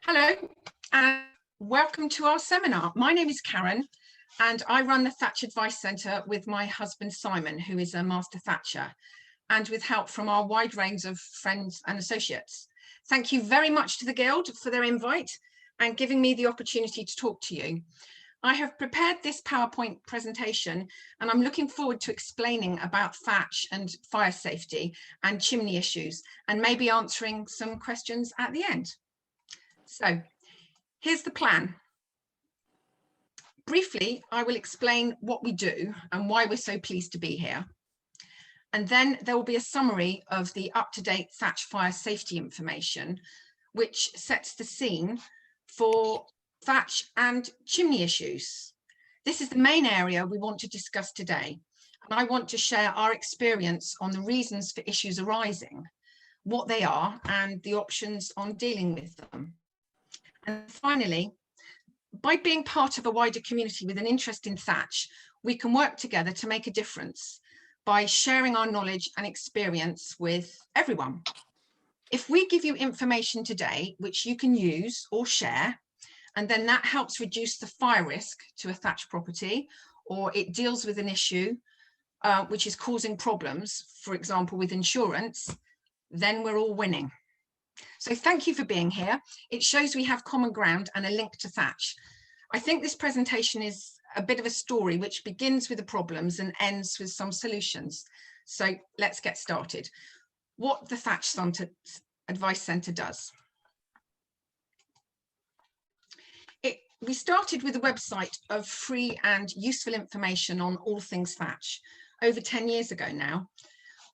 Hello and welcome to our seminar. My name is Karen and I run the Thatch Advice Centre with my husband Simon, who is a master thatcher, and with help from our wide range of friends and associates. Thank you very much to the Guild for their invite and giving me the opportunity to talk to you. I have prepared this PowerPoint presentation and I'm looking forward to explaining about thatch and fire safety and chimney issues and maybe answering some questions at the end. So here's the plan. Briefly, I will explain what we do and why we're so pleased to be here. And then there will be a summary of the up-to-date Thatch Fire Safety information, which sets the scene for thatch and chimney issues. This is the main area we want to discuss today. And I want to share our experience on the reasons for issues arising, what they are, and the options on dealing with them. And finally, by being part of a wider community with an interest in thatch, we can work together to make a difference by sharing our knowledge and experience with everyone. If we give you information today, which you can use or share, and then that helps reduce the fire risk to a thatch property, or it deals with an issue which is causing problems, for example, with insurance, then we're all winning. So thank you for being here. It shows we have common ground and a link to thatch. I think this presentation is a bit of a story which begins with the problems and ends with some solutions. So let's get started. What the Thatch Advice Centre does. We started with a website of free and useful information on all things thatch over 10 years ago now.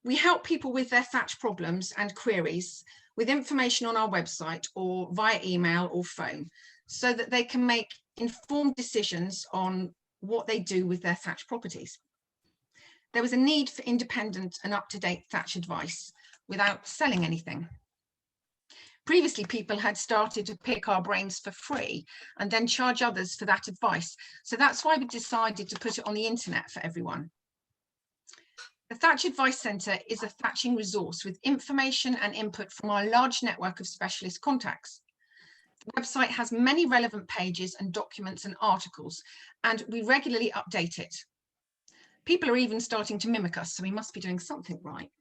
We help people with their thatch problems and queries with information on our website or via email or phone, so that they can make informed decisions on what they do with their thatch properties. There was a need for independent and up-to-date thatch advice without selling anything. Previously, people had started to pick our brains for free and then charge others for that advice. So that's why we decided to put it on the internet for everyone. The Thatch Advice Centre is a thatching resource with information and input from our large network of specialist contacts. The website has many relevant pages and documents and articles, and we regularly update it. People are even starting to mimic us, so we must be doing something right.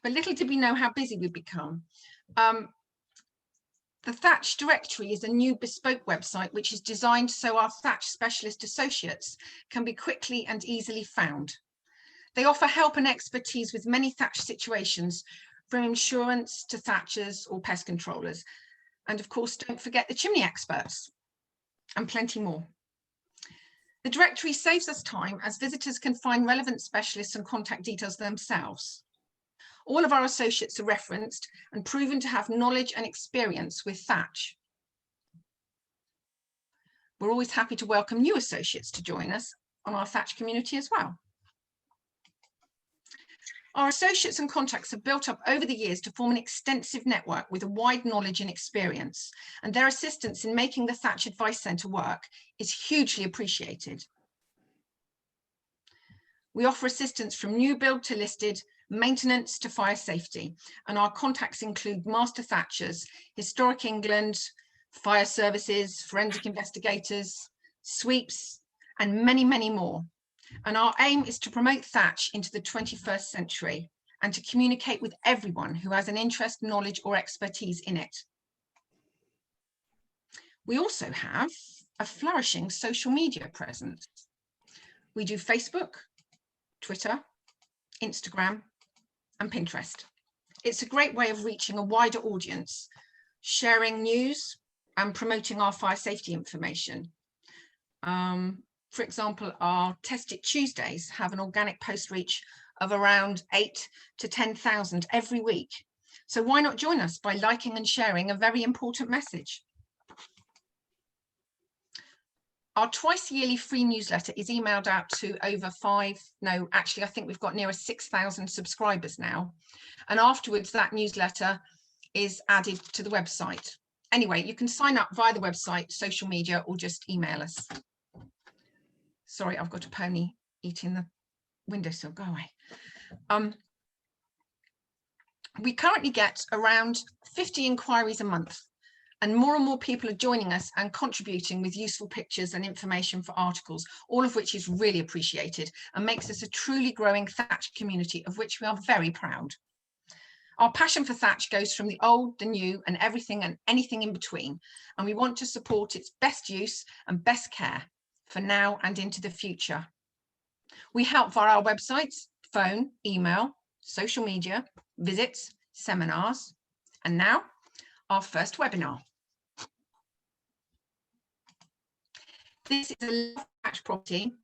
But little did we know how busy we'd become. The Thatch Directory is a new bespoke website which is designed so our thatch specialist associates can be quickly and easily found. They offer help and expertise with many thatch situations, from insurance to thatchers or pest controllers. And of course, don't forget the chimney experts and plenty more. The directory saves us time as visitors can find relevant specialists and contact details themselves. All of our associates are referenced and proven to have knowledge and experience with thatch. We're always happy to welcome new associates to join us on our thatch community as well. Our associates and contacts have built up over the years to form an extensive network with a wide knowledge and experience, and their assistance in making the Thatch Advice Centre work is hugely appreciated. We offer assistance from new build to listed, maintenance to fire safety, and our contacts include master thatchers, Historic England, fire services, forensic investigators, sweeps, and many, many more. And our aim is to promote thatch into the 21st century and to communicate with everyone who has an interest, knowledge, or expertise in it. We also have a flourishing social media presence. We do Facebook, Twitter, Instagram, and Pinterest. It's a great way of reaching a wider audience, sharing news and promoting our fire safety information. For example, our Test It Tuesdays have an organic post reach of around 8 to 10,000 every week. So why not join us by liking and sharing a very important message? Our twice yearly free newsletter is emailed out to over I think we've got nearer 6,000 subscribers now. And afterwards, that newsletter is added to the website. Anyway, you can sign up via the website, social media, or just email us. Sorry, I've got a pony eating the windowsill, go away. We currently get around 50 inquiries a month And more people are joining us and contributing with useful pictures and information for articles, all of which is really appreciated and makes us a truly growing Thatch community of which we are very proud. Our passion for Thatch goes from the old, the new, and everything and anything in between, and we want to support its best use and best care for now and into the future. We help via our websites, phone, email, social media, visits, seminars, and now our first webinar. This is a Thatch property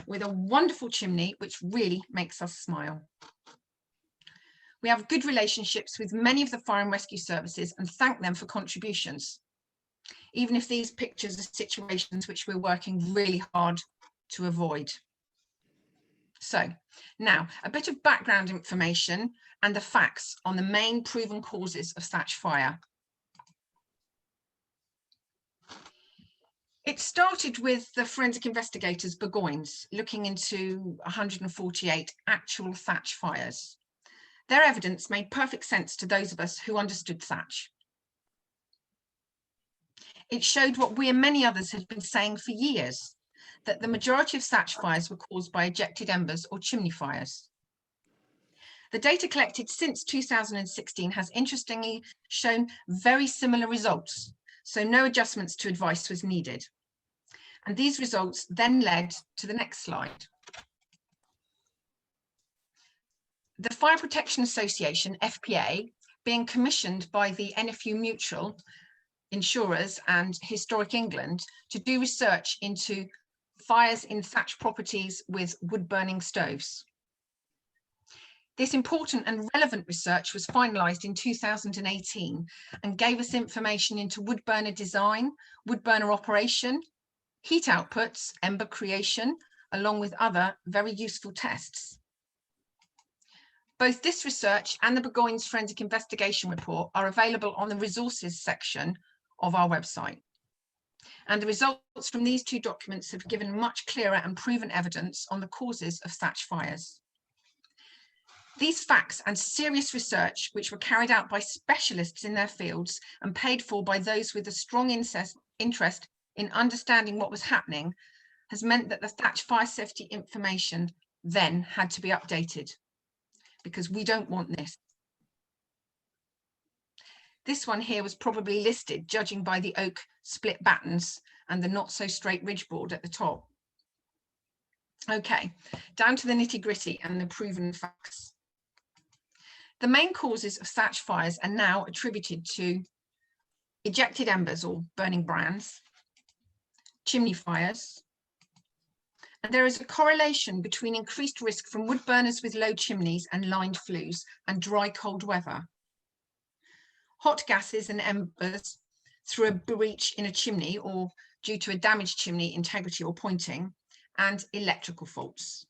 with a wonderful chimney, which really makes us smile. We have good relationships with many of the fire and rescue services and thank them for contributions, even if these pictures are situations which we're working really hard to avoid. So now a bit of background information and the facts on the main proven causes of thatch fire. It started with the forensic investigators Burgoyne's looking into 148 actual thatch fires. Their evidence made perfect sense to those of us who understood thatch. It showed what we and many others had been saying for years, that the majority of thatch fires were caused by ejected embers or chimney fires. The data collected since 2016 has interestingly shown very similar results, so no adjustments to advice was needed. And these results then led to the next slide. The Fire Protection Association, FPA, being commissioned by the NFU Mutual insurers and Historic England to do research into fires in thatch properties with wood burning stoves. This important and relevant research was finalised in 2018 and gave us information into wood burner design, wood burner operation, heat outputs, ember creation, along with other very useful tests. Both this research and the Burgoyne's Forensic Investigation Report are available on the resources section of our website. And the results from these two documents have given much clearer and proven evidence on the causes of thatch fires. These facts and serious research, which were carried out by specialists in their fields and paid for by those with a strong interest in understanding what was happening, has meant that the Thatch Fire Safety information then had to be updated, because we don't want this. This one here was probably listed, judging by the oak split battens and the not so straight ridge board at the top. Okay, down to the nitty-gritty and the proven facts. The main causes of thatch fires are now attributed to ejected embers or burning brands, chimney fires, and there is a correlation between increased risk from wood burners with low chimneys and lined flues and dry cold weather. Hot gases and embers through a breach in a chimney or due to a damaged chimney integrity or pointing, and electrical faults.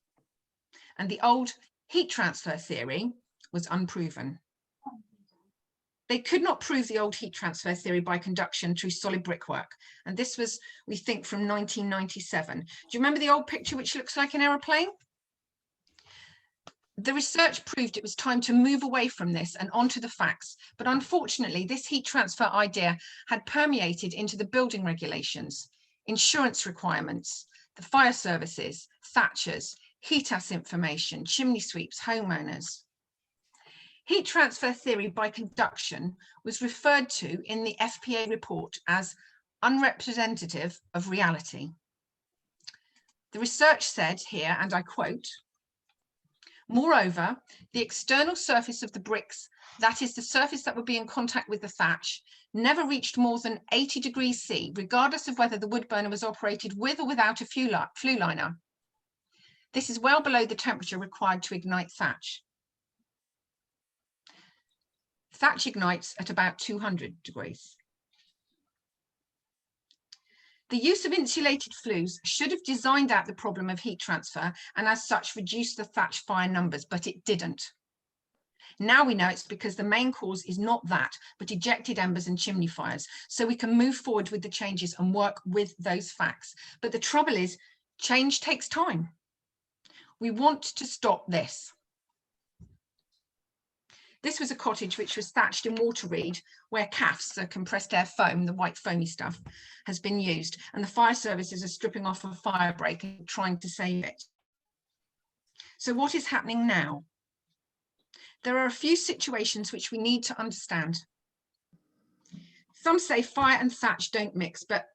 And the old heat transfer theory was unproven. They could not prove the old heat transfer theory by conduction through solid brickwork. And this was, we think, from 1997. Do you remember the old picture which looks like an aeroplane? The research proved it was time to move away from this and onto the facts. But unfortunately, this heat transfer idea had permeated into the building regulations, insurance requirements, the fire services, thatchers, heat ass information, chimney sweeps, homeowners. Heat transfer theory by conduction was referred to in the FPA report as unrepresentative of reality. The research said here, and I quote, "Moreover, the external surface of the bricks, that is the surface that would be in contact with the thatch, never reached more than 80 degrees C, regardless of whether the wood burner was operated with or without a flue liner. This is well below the temperature required to ignite thatch. Thatch ignites at about 200 degrees. The use of insulated flues should have designed out the problem of heat transfer and as such reduced the thatch fire numbers, but it didn't. Now we know it's because the main cause is not that, but ejected embers and chimney fires. So we can move forward with the changes and work with those facts. But the trouble is, change takes time. We want to stop this. This was a cottage which was thatched in water reed, where CAFs, the compressed air foam, the white foamy stuff, has been used, and the fire services are stripping off a fire break and trying to save it. So what is happening now? There are a few situations which we need to understand. Some say fire and thatch don't mix, but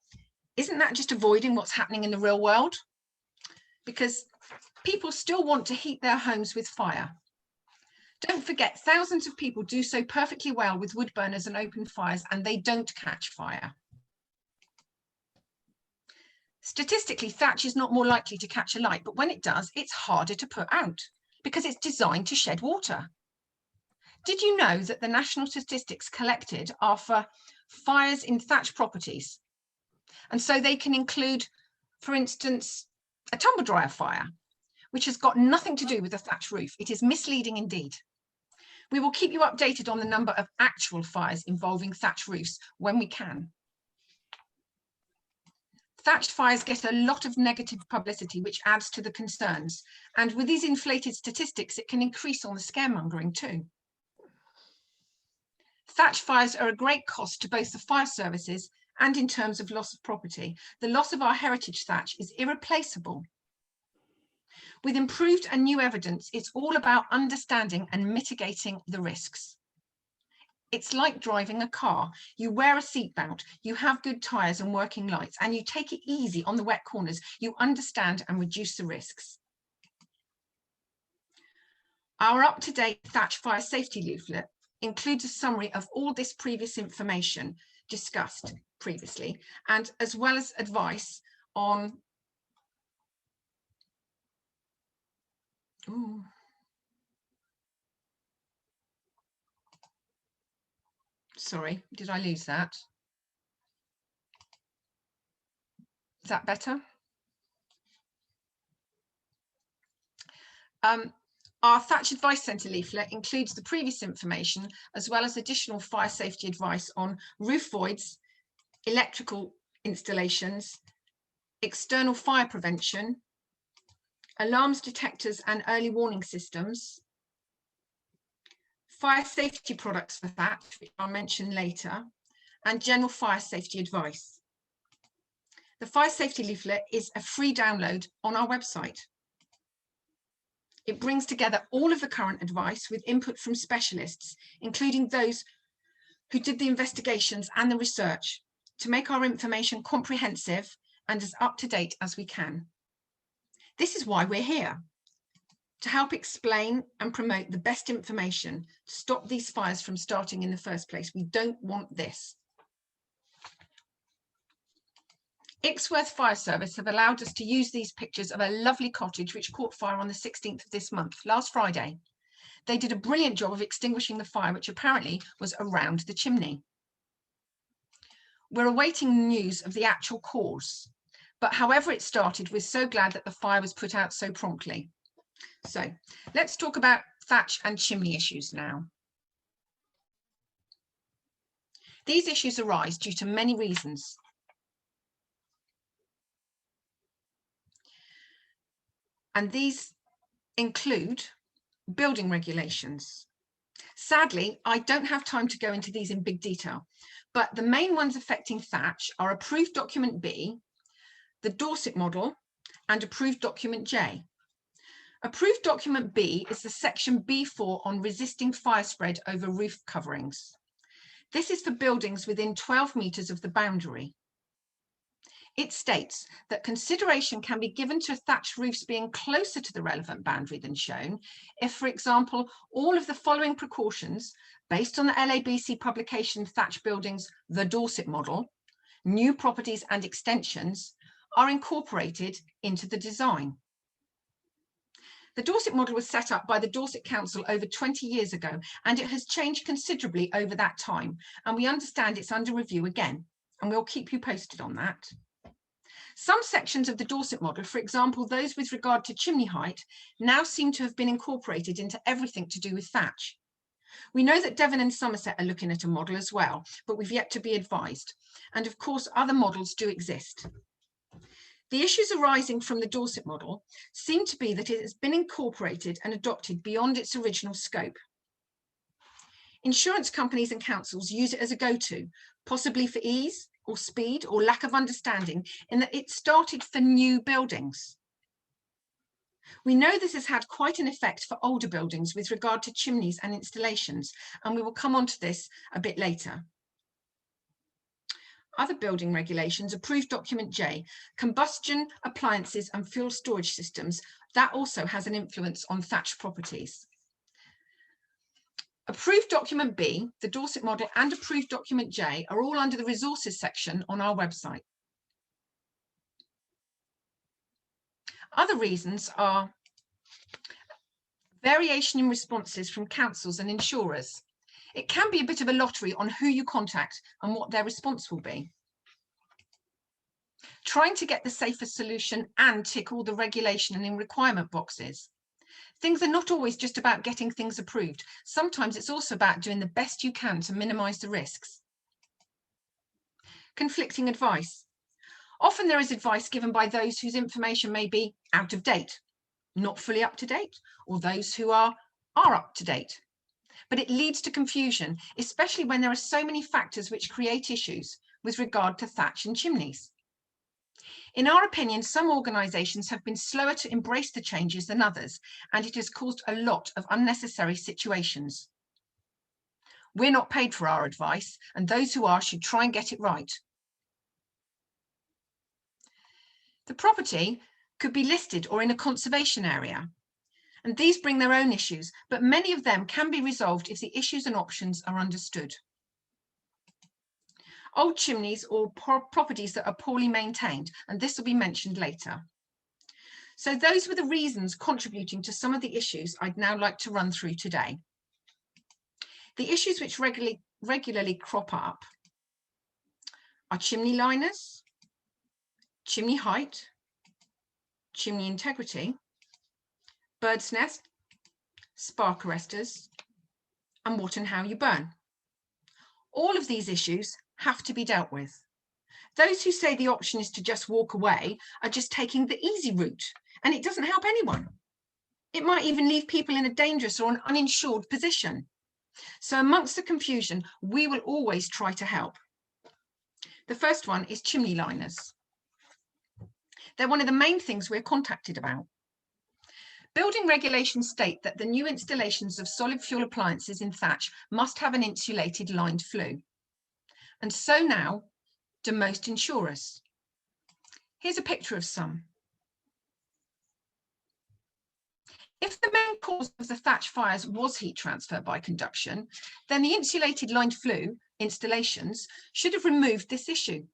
isn't that just avoiding what's happening in the real world? Because people still want to heat their homes with fire. Don't forget, thousands of people do so perfectly well with wood burners and open fires, and they don't catch fire. Statistically, thatch is not more likely to catch a light, but when it does, it's harder to put out because it's designed to shed water. Did you know that the national statistics collected are for fires in thatch properties? And so they can include, for instance, a tumble dryer fire, which has got nothing to do with a thatch roof. It is misleading indeed. We will keep you updated on the number of actual fires involving thatch roofs when we can. Thatched fires get a lot of negative publicity, which adds to the concerns. And with these inflated statistics, it can increase on the scaremongering too. Thatch fires are a great cost to both the fire services and in terms of loss of property. The loss of our heritage thatch is irreplaceable. With improved and new evidence, it's all about understanding and mitigating the risks. It's like driving a car. You wear a seatbelt, you have good tyres and working lights, and you take it easy on the wet corners. You understand and reduce the risks. Our up-to-date Thatch Fire Safety leaflet includes a summary of all this previous information discussed previously, and as well as advice on sorry, did I lose that? Is that better? Our Thatch Advice Centre leaflet includes the previous information, as well as additional fire safety advice on roof voids, electrical installations, external fire prevention, alarms, detectors and early warning systems, fire safety products for thatch, which I'll mention later, and general fire safety advice. The fire safety leaflet is a free download on our website. It brings together all of the current advice with input from specialists, including those who did the investigations and the research, to make our information comprehensive and as up to date as we can. This is why we're here, to help explain and promote the best information to stop these fires from starting in the first place. We don't want this. Ixworth Fire Service have allowed us to use these pictures of a lovely cottage which caught fire on the 16th of this month, last Friday. They did a brilliant job of extinguishing the fire, which apparently was around the chimney. We're awaiting news of the actual cause, but however it started, we're so glad that the fire was put out so promptly. So let's talk about thatch and chimney issues now. These issues arise due to many reasons. And these include building regulations. Sadly, I don't have time to go into these in big detail, but the main ones affecting thatch are Approved Document B, the Dorset model, and Approved Document J. Approved Document B is the section B4 on resisting fire spread over roof coverings. This is for buildings within 12 metres of the boundary. It states that consideration can be given to thatch roofs being closer to the relevant boundary than shown if, for example, all of the following precautions, based on the LABC publication Thatch Buildings, the Dorset model, new properties and extensions, are incorporated into the design. The Dorset model was set up by the Dorset Council over 20 years ago, and it has changed considerably over that time, and we understand it's under review again, and we'll keep you posted on that. Some sections of the Dorset model, for example, those with regard to chimney height, now seem to have been incorporated into everything to do with thatch. We know that Devon and Somerset are looking at a model as well, but we've yet to be advised. And of course, other models do exist. The issues arising from the Dorset model seem to be that it has been incorporated and adopted beyond its original scope. Insurance companies and councils use it as a go-to, possibly for ease or speed or lack of understanding, in that it started for new buildings. We know this has had quite an effect for older buildings with regard to chimneys and installations, and we will come on to this a bit later. Other building regulations, approved document J, combustion appliances and fuel storage systems, that also has an influence on thatched properties. Approved document B, the Dorset model, and approved document J are all under the resources section on our website. Other reasons are variation in responses from councils and insurers. It can be a bit of a lottery on who you contact and what their response will be. Trying to get the safest solution and tick all the regulation and in requirement boxes. Things are not always just about getting things approved. Sometimes it's also about doing the best you can to minimise the risks. Conflicting advice. Often there is advice given by those whose information may be out of date, not fully up to date, or those who are up to date. But it leads to confusion, especially when there are so many factors which create issues with regard to thatch and chimneys. In our opinion, some organisations have been slower to embrace the changes than others, and it has caused a lot of unnecessary situations. We're not paid for our advice, and those who are should try and get it right. The property could be listed or in a conservation area, and these bring their own issues, but many of them can be resolved if the issues and options are understood. Old chimneys or properties that are poorly maintained, and this will be mentioned later. So those were the reasons contributing to some of the issues I'd now like to run through today. The issues which regularly crop up are chimney liners, chimney height, chimney integrity, bird's nest, spark arresters, and what and how you burn. All of these issues have to be dealt with. Those who say the option is to just walk away are just taking the easy route, and it doesn't help anyone. It might even leave people in a dangerous or an uninsured position. So amongst the confusion, we will always try to help. The first one is chimney liners. They're one of the main things we're contacted about. Building regulations state that the new installations of solid fuel appliances in thatch must have an insulated lined flue. And so now do most insurers. Here's a picture of some. If the main cause of the thatch fires was heat transfer by conduction, then the insulated lined flue installations should have removed this issue.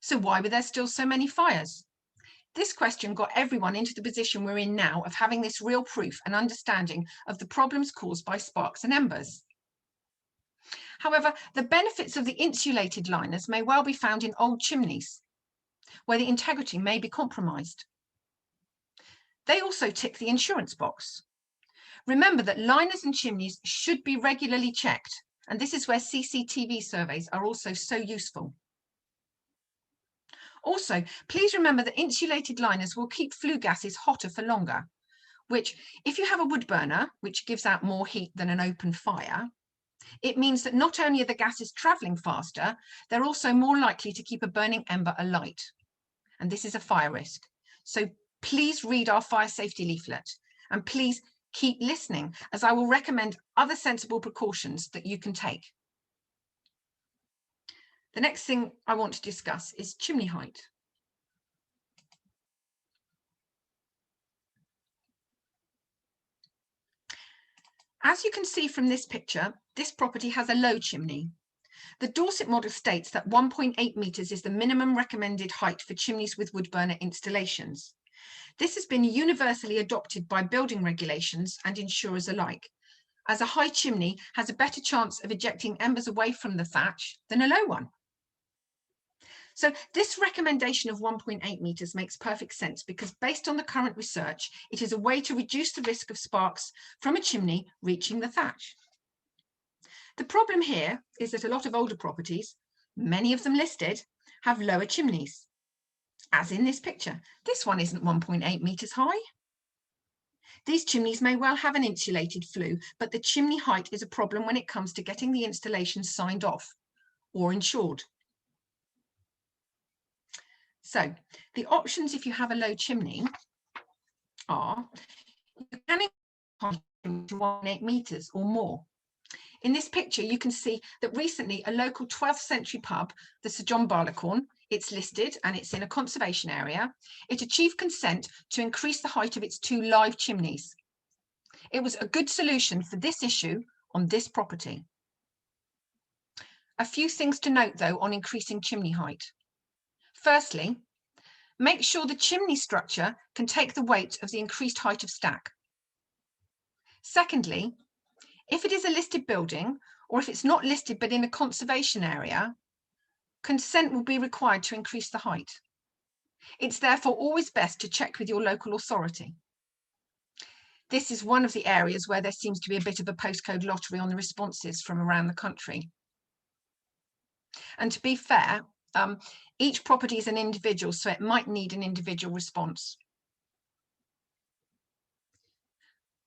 So why were there still so many fires? This question got everyone into the position we're in now of having this real proof and understanding of the problems caused by sparks and embers. However, the benefits of the insulated liners may well be found in old chimneys, where the integrity may be compromised. They also tick the insurance box. Remember that liners and chimneys should be regularly checked, and this is where CCTV surveys are also so useful. Also, please remember that insulated liners will keep flue gases hotter for longer, which, if you have a wood burner, which gives out more heat than an open fire, it means that not only are the gases travelling faster, they're also more likely to keep a burning ember alight. And this is a fire risk. So please read our fire safety leaflet, and please keep listening, as I will recommend other sensible precautions that you can take. The next thing I want to discuss is chimney height. As you can see from this picture, this property has a low chimney. The Dorset model states that 1.8 metres is the minimum recommended height for chimneys with wood burner installations. This has been universally adopted by building regulations and insurers alike, as a high chimney has a better chance of ejecting embers away from the thatch than a low one. So this recommendation of 1.8 metres makes perfect sense, because based on the current research, it is a way to reduce the risk of sparks from a chimney reaching the thatch. The problem here is that a lot of older properties, many of them listed, have lower chimneys. As in this picture, this one isn't 1.8 metres high. These chimneys may well have an insulated flue, but the chimney height is a problem when it comes to getting the installation signed off or insured. So the options if you have a low chimney are you can increase to 1.8 meters or more. In this picture, you can see that recently a local 12th century pub, the Sir John Barleycorn, it's listed and it's in a conservation area. It achieved consent to increase the height of its 2 live chimneys. It was a good solution for this issue on this property. A few things to note though on increasing chimney height. Firstly, make sure the chimney structure can take the weight of the increased height of stack. Secondly, if it is a listed building, or if it's not listed but in a conservation area, consent will be required to increase the height. It's therefore always best to check with your local authority. This is one of the areas where there seems to be a bit of a postcode lottery on the responses from around the country. And to be fair, each property is an individual, so it might need an individual response.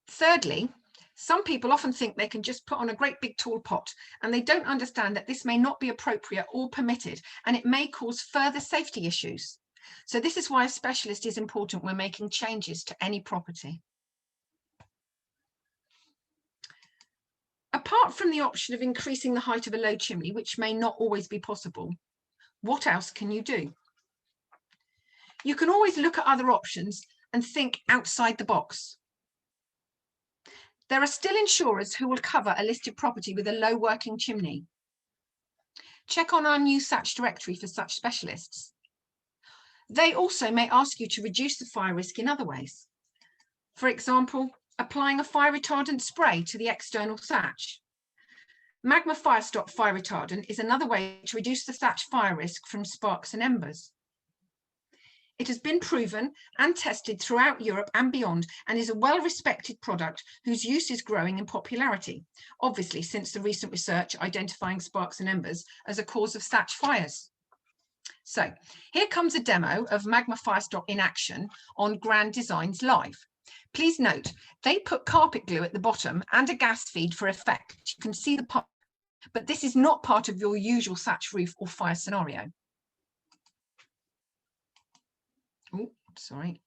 Thirdly, some people often think they can just put on a great big tall pot, and they don't understand that this may not be appropriate or permitted, and it may cause further safety issues. So this is why a specialist is important when making changes to any property. Apart from the option of increasing the height of a low chimney, which may not always be possible, what else can you do? You can always look at other options and think outside the box. There are still insurers who will cover a listed property with a low working chimney. Check on our new Thatch Directory for such specialists. They also may ask you to reduce the fire risk in other ways. For example, applying a fire retardant spray to the external thatch. Magma Firestop fire retardant is another way to reduce the thatch fire risk from sparks and embers. It has been proven and tested throughout Europe and beyond, and is a well-respected product whose use is growing in popularity, obviously since the recent research identifying sparks and embers as a cause of thatch fires. So here comes a demo of Magma Firestop in action on Grand Designs Live. Please note, they put carpet glue at the bottom and a gas feed for effect. You can see the pump, but this is not part of your usual thatch roof or fire scenario. Oh, sorry.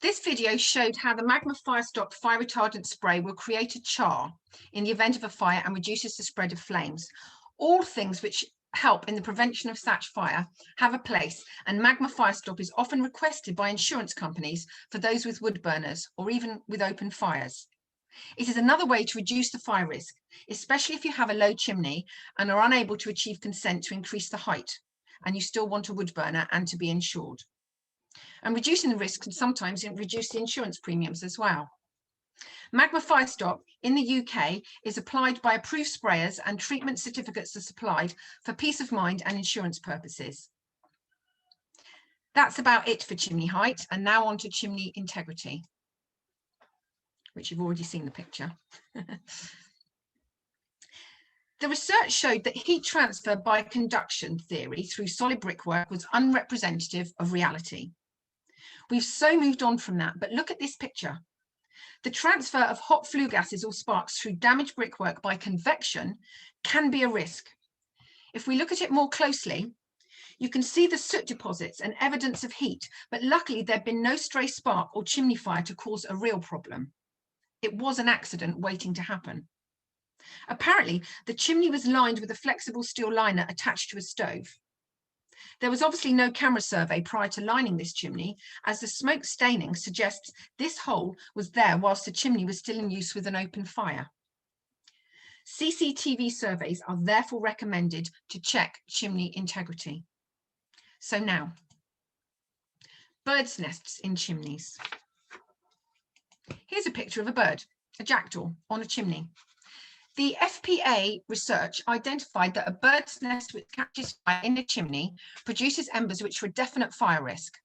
This video showed how the Magma Firestop fire retardant spray will create a char in the event of a fire and reduces the spread of flames. All things which help in the prevention of thatch fire have a place, and Magma Firestop is often requested by insurance companies for those with wood burners or even with open fires. It is another way to reduce the fire risk, especially if you have a low chimney and are unable to achieve consent to increase the height, and you still want a wood burner and to be insured. And reducing the risk can sometimes reduce the insurance premiums as well. Magma Fire Stop in the UK is applied by approved sprayers, and treatment certificates are supplied for peace of mind and insurance purposes. That's about it for chimney height, and now on to chimney integrity, which you've already seen the picture. The research showed that heat transfer by conduction theory through solid brickwork was unrepresentative of reality. We've so moved on from that, but look at this picture. The transfer of hot flue gases or sparks through damaged brickwork by convection can be a risk. If we look at it more closely, you can see the soot deposits and evidence of heat, but luckily there'd been no stray spark or chimney fire to cause a real problem. It was an accident waiting to happen. Apparently, the chimney was lined with a flexible steel liner attached to a stove. There was obviously no camera survey prior to lining this chimney, as the smoke staining suggests this hole was there whilst the chimney was still in use with an open fire. CCTV surveys are therefore recommended to check chimney integrity. So now, birds' nests in chimneys. Here's a picture of a bird, a jackdaw, on a chimney. The FPA research identified that a bird's nest which catches fire in a chimney produces embers which are a definite fire risk.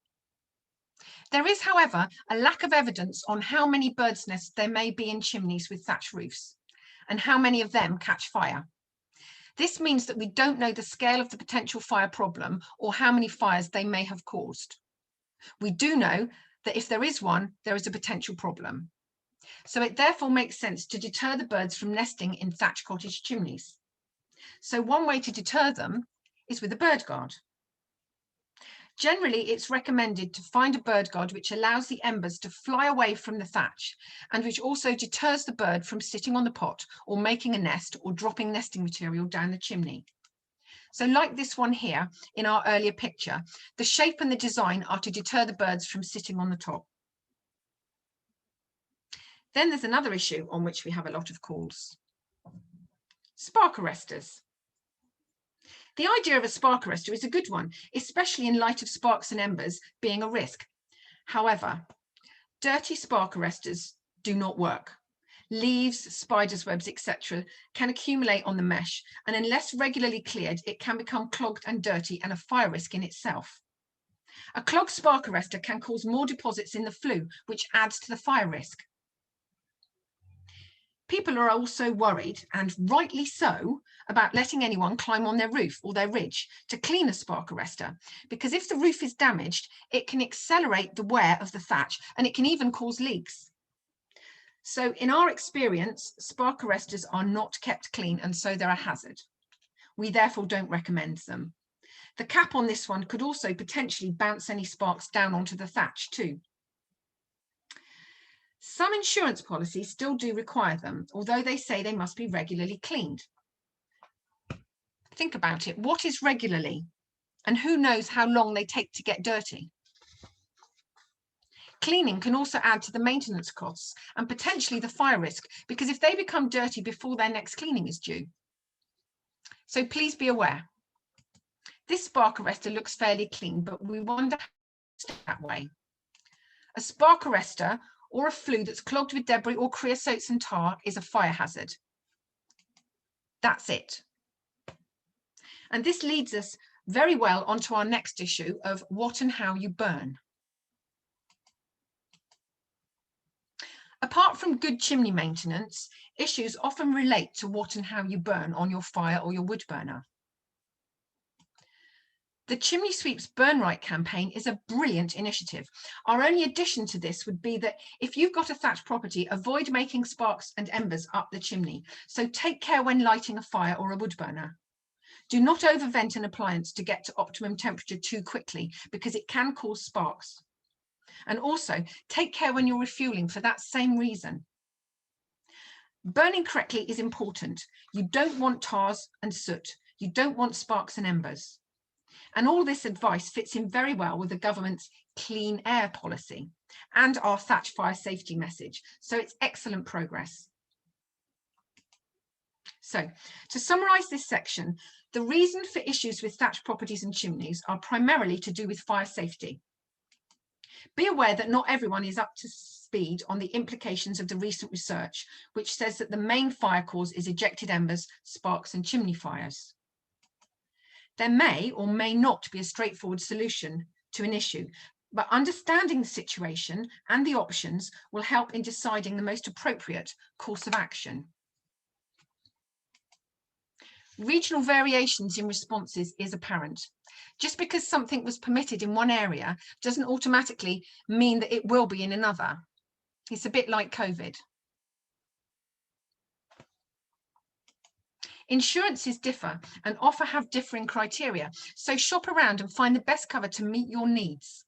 There is, however, a lack of evidence on how many birds' nests there may be in chimneys with thatch roofs and how many of them catch fire. This means that we don't know the scale of the potential fire problem or how many fires they may have caused. We do know that if there is one, there is a potential problem. So it therefore makes sense to deter the birds from nesting in thatch cottage chimneys. So one way to deter them is with a bird guard. Generally, it's recommended to find a bird guard which allows the embers to fly away from the thatch and which also deters the bird from sitting on the pot or making a nest or dropping nesting material down the chimney. So like this one here in our earlier picture, the shape and the design are to deter the birds from sitting on the top. Then there's another issue on which we have a lot of calls. Spark arresters. The idea of a spark arrestor is a good one, especially in light of sparks and embers being a risk. However, dirty spark arresters do not work. Leaves, spiders' webs, etc. can accumulate on the mesh, and unless regularly cleared, it can become clogged and dirty and a fire risk in itself. A clogged spark arrestor can cause more deposits in the flue, which adds to the fire risk. People are also worried, and rightly so, about letting anyone climb on their roof or their ridge to clean a spark arrestor, because if the roof is damaged, it can accelerate the wear of the thatch and it can even cause leaks. So in our experience, spark arrestors are not kept clean, and so they're a hazard. We therefore don't recommend them. The cap on this one could also potentially bounce any sparks down onto the thatch too. Some insurance policies still do require them, although they say they must be regularly cleaned. Think about it. What is regularly? And who knows how long they take to get dirty? Cleaning can also add to the maintenance costs and potentially the fire risk, because if they become dirty before their next cleaning is due. So please be aware. This spark arrestor looks fairly clean, but we wonder how it's that way. A spark arrestor or a flue that's clogged with debris or creosotes and tar is a fire hazard. That's it. And this leads us very well onto our next issue of what and how you burn. Apart from good chimney maintenance, issues often relate to what and how you burn on your fire or your wood burner. The Chimney Sweep's Burn Right campaign is a brilliant initiative. Our only addition to this would be that if you've got a thatched property, avoid making sparks and embers up the chimney. So take care when lighting a fire or a wood burner. Do not overvent an appliance to get to optimum temperature too quickly, because it can cause sparks. And also take care when you're refueling for that same reason. Burning correctly is important. You don't want tars and soot. You don't want sparks and embers. And all this advice fits in very well with the government's clean air policy and our Thatch Fire Safety message. So it's excellent progress. So to summarise this section, the reason for issues with thatched properties and chimneys are primarily to do with fire safety. Be aware that not everyone is up to speed speed on the implications of the recent research, which says that the main fire cause is ejected embers, sparks and chimney fires. There may or may not be a straightforward solution to an issue, but understanding the situation and the options will help in deciding the most appropriate course of action. Regional variations in responses is apparent. Just because something was permitted in one area doesn't automatically mean that it will be in another. It's a bit like COVID. Insurances differ and often have differing criteria, so shop around and find the best cover to meet your needs.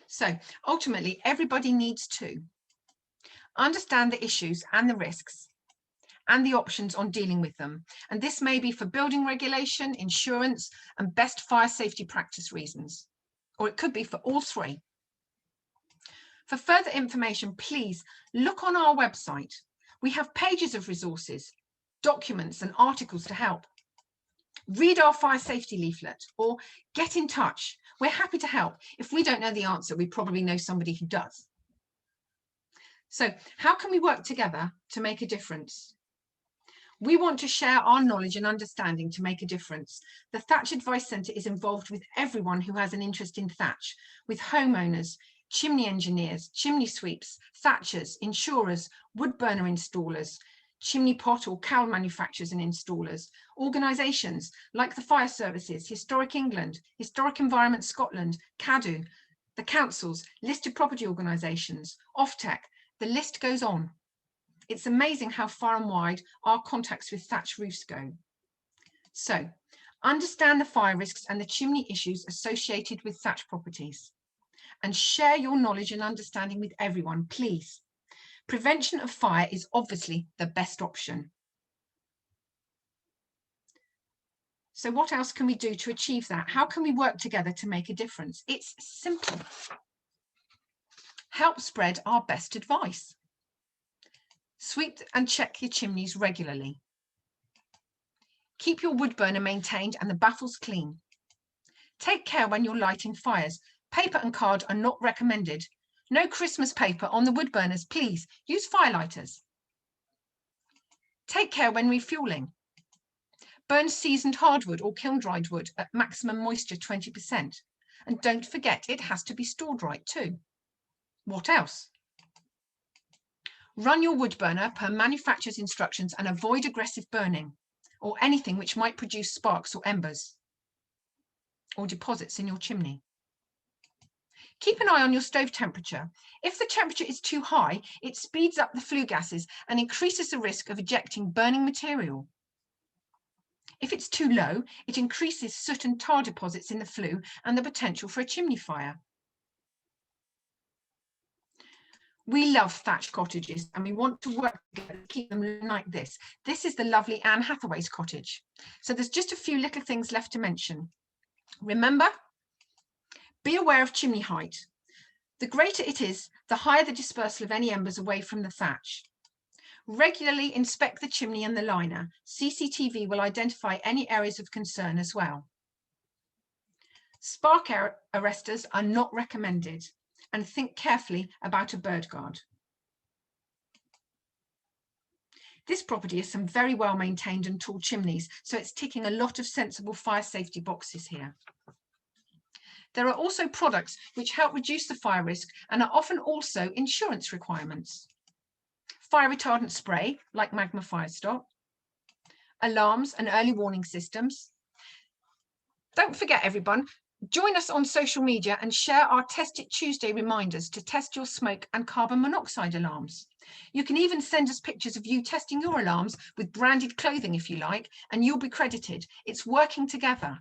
So ultimately, everybody needs to understand the issues and the risks and the options on dealing with them. And this may be for building regulation, insurance, and best fire safety practice reasons, or it could be for all three. For further information, please look on our website. We have pages of resources, documents, and articles to help. Read our fire safety leaflet or get in touch. We're happy to help. If we don't know the answer, we probably know somebody who does. So how can we work together to make a difference? We want to share our knowledge and understanding to make a difference. The Thatch Advice Centre is involved with everyone who has an interest in thatch, with homeowners, chimney engineers, chimney sweeps, thatchers, insurers, wood burner installers, chimney pot or cowl manufacturers and installers, organisations like the Fire Services, Historic England, Historic Environment Scotland, CADU, the councils, listed property organisations, Offtech, the list goes on. It's amazing how far and wide our contacts with thatch roofs go. So, understand the fire risks and the chimney issues associated with thatch properties, and share your knowledge and understanding with everyone, please. Prevention of fire is obviously the best option. So what else can we do to achieve that? How can we work together to make a difference? It's simple. Help spread our best advice. Sweep and check your chimneys regularly. Keep your wood burner maintained and the baffles clean. Take care when you're lighting fires. Paper and card are not recommended. No Christmas paper on the wood burners, please. Use firelighters. Take care when refueling. Burn seasoned hardwood or kiln-dried wood at maximum moisture 20%. And don't forget, it has to be stored right too. What else? Run your wood burner per manufacturer's instructions and avoid aggressive burning or anything which might produce sparks or embers or deposits in your chimney. Keep an eye on your stove temperature. If the temperature is too high, it speeds up the flue gases and increases the risk of ejecting burning material. If it's too low, it increases soot and tar deposits in the flue and the potential for a chimney fire. We love thatched cottages and we want to work together to keep them like this. This is the lovely Anne Hathaway's cottage. So there's just a few little things left to mention. Remember, be aware of chimney height. The greater it is, the higher the dispersal of any embers away from the thatch. Regularly inspect the chimney and the liner. CCTV will identify any areas of concern as well. Spark arresters are not recommended, and think carefully about a bird guard. This property has some very well maintained and tall chimneys, so it's ticking a lot of sensible fire safety boxes here. There are also products which help reduce the fire risk and are often also insurance requirements. Fire retardant spray, like Magma Firestop, alarms and early warning systems. Don't forget, everyone, join us on social media and share our Test It Tuesday reminders to test your smoke and carbon monoxide alarms. You can even send us pictures of you testing your alarms with branded clothing if you like, and you'll be credited. It's working together.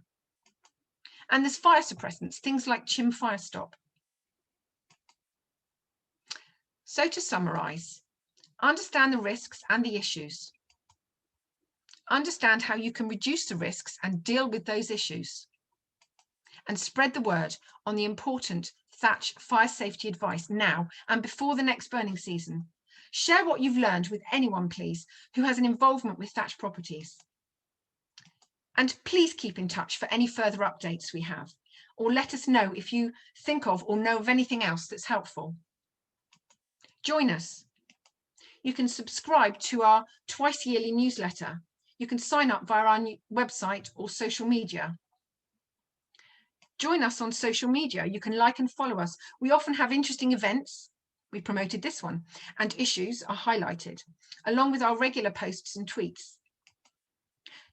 And there's fire suppressants, things like Chim Firestop. So to summarise, understand the risks and the issues. Understand how you can reduce the risks and deal with those issues. And spread the word on the important thatch fire safety advice now and before the next burning season. Share what you've learned with anyone, please, who has an involvement with thatch properties. And please keep in touch for any further updates we have, or let us know if you think of or know of anything else that's helpful. Join us. You can subscribe to our twice yearly newsletter. You can sign up via our website or social media. Join us on social media. You can like and follow us. We often have interesting events. We promoted this one, and issues are highlighted, along with our regular posts and tweets.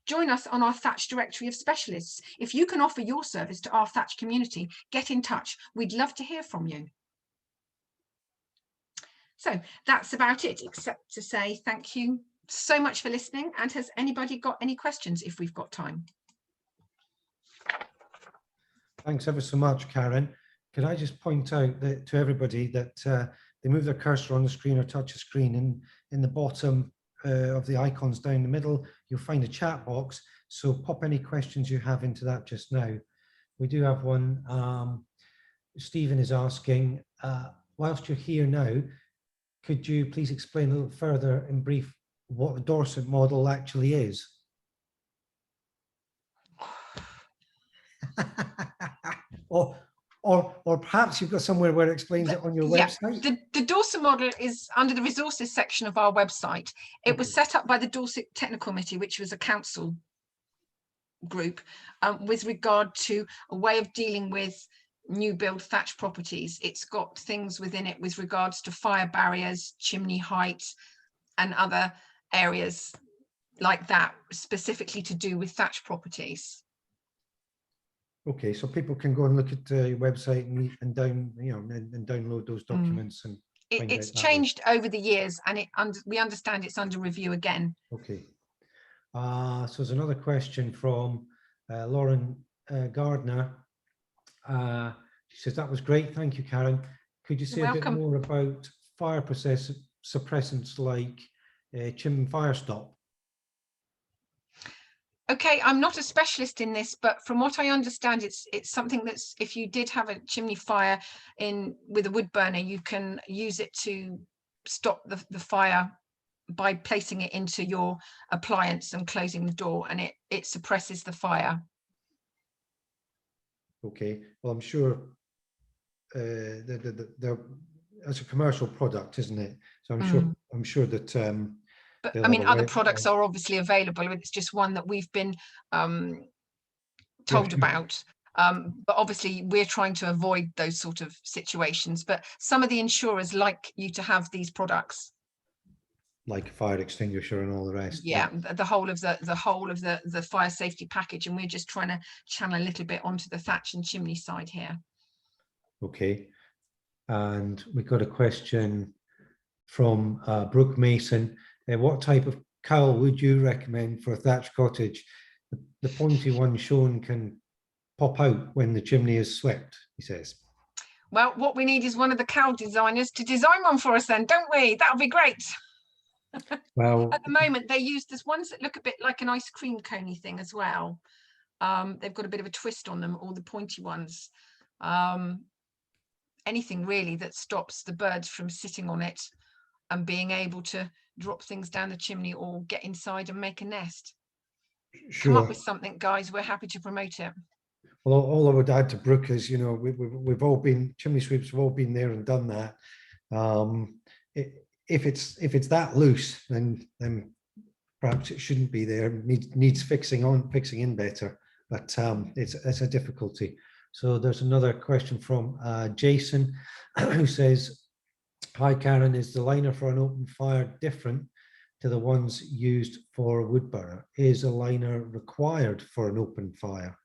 Join us on our Thatch Directory of specialists. If you can offer your service to our Thatch community, get in touch. We'd love to hear from you. So that's about it, except to say thank you so much for listening. And has anybody got any questions if we've got time? Thanks ever so much, Karen. Could I just point out that to everybody that they move their cursor on the screen or touch a screen, and in the bottom of the icons down the middle, you'll find a chat box. So pop any questions you have into that just now. We do have one. Stephen is asking, whilst you're here now, could you please explain a little further in brief what the Dorset model actually is? Or perhaps you've got somewhere where it explains it on your website? The Dorset model is under the resources section of our website. It was set up by the Dorset Technical Committee, which was a council group, with regard to a way of dealing with new build thatch properties. It's got things within it with regards to fire barriers, chimney height, and other areas like that, specifically to do with thatch properties. Okay, so people can go and look at your website and download those documents. And it's changed over the years, and we understand it's under review again. Okay. So there's another question from Lauren Gardner. She says, that was great. Thank you, Karen. Could you say a bit more about fire suppressants like Chimney Fire Stop? Okay, I'm not a specialist in this, but from what I understand, it's something that's, if you did have a chimney fire with a wood burner, you can use it to stop the fire by placing it into your appliance and closing the door, and it suppresses the fire. Okay, well, I'm sure it's a commercial product, isn't it? So I'm sure that. But I mean, other products are obviously available. It's just one that we've been told about. But obviously, we're trying to avoid those sort of situations. But some of the insurers like you to have these products, like a fire extinguisher and all the rest. Yeah, the whole of the fire safety package, and we're just trying to channel a little bit onto the thatch and chimney side here. Okay, and we got a question from Brooke Mason. What type of cowl would you recommend for a thatch cottage? The pointy one shown can pop out when the chimney is swept, he says. Well, what we need is one of the cowl designers to design one for us then, don't we? That would be great. Well, at the moment they use there's ones that look a bit like an ice cream coney thing as well. They've got a bit of a twist on them, all the pointy ones. Anything really that stops the birds from sitting on it and being able to drop things down the chimney or get inside and make a nest. Sure. Come up with something, guys. We're happy to promote it. Well, all I would add to Brooke is, you know, we've all been chimney sweeps. We've all been there and done that. If it's that loose, then perhaps it shouldn't be there. It needs fixing in better. But it's a difficulty. So there's another question from Jason, who says, "Hi Karen, is the liner for an open fire different to the ones used for a wood burner? Is a liner required for an open fire?"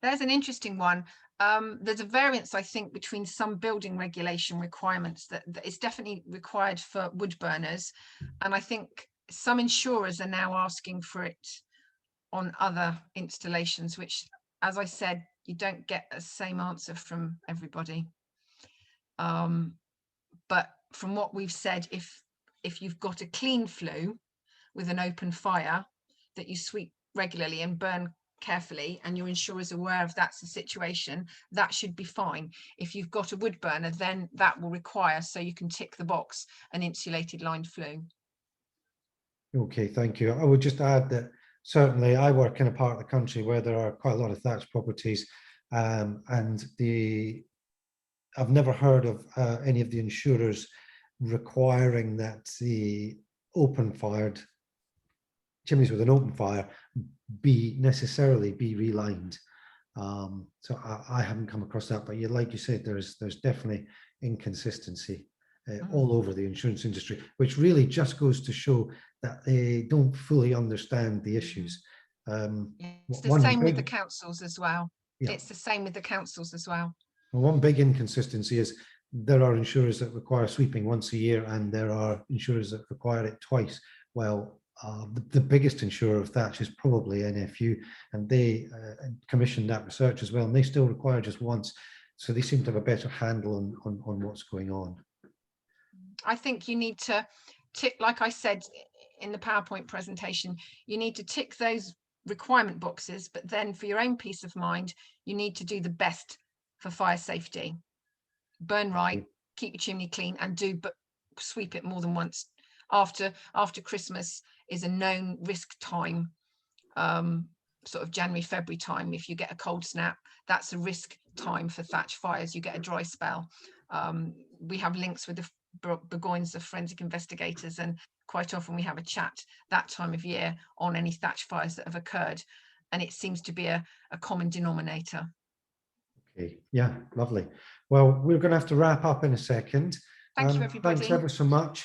There's an interesting one. There's a variance, I think, between some building regulation requirements that is definitely required for wood burners, and I think some insurers are now asking for it on other installations, which, as I said, you don't get the same answer from everybody. But from what we've said, if you've got a clean flue with an open fire that you sweep regularly and burn carefully, and your insurer's aware of that's the situation, that should be fine. If you've got a wood burner, then that will require, so you can tick the box, an insulated lined flue. Okay, thank you. I would just add that certainly I work in a part of the country where there are quite a lot of thatched properties, and the I've never heard of any of the insurers requiring that the open-fired chimneys with an open fire necessarily be relined. So I haven't come across that, but like you said, there's definitely inconsistency all over the insurance industry, which really just goes to show that they don't fully understand the issues. It's the same with the councils as well. Yeah. It's the same with the councils as well. One big inconsistency is there are insurers that require sweeping once a year, and there are insurers that require it twice. Well, the biggest insurer of thatch is probably NFU, and they commissioned that research as well, and they still require just once. So they seem to have a better handle on what's going on. I think you need to tick, like I said in the PowerPoint presentation, you need to tick those requirement boxes, but then for your own peace of mind, you need to do the best for fire safety. Burn right, keep your chimney clean, and sweep it more than once. After Christmas is a known risk time, sort of January, February time. If you get a cold snap, that's a risk time for thatch fires. You get a dry spell. We have links with the Burgoynes of forensic investigators, and quite often we have a chat that time of year on any thatch fires that have occurred, and it seems to be a common denominator. Okay, yeah, lovely. Well, we're going to have to wrap up in a second. Thank you, everybody. Thanks ever so much.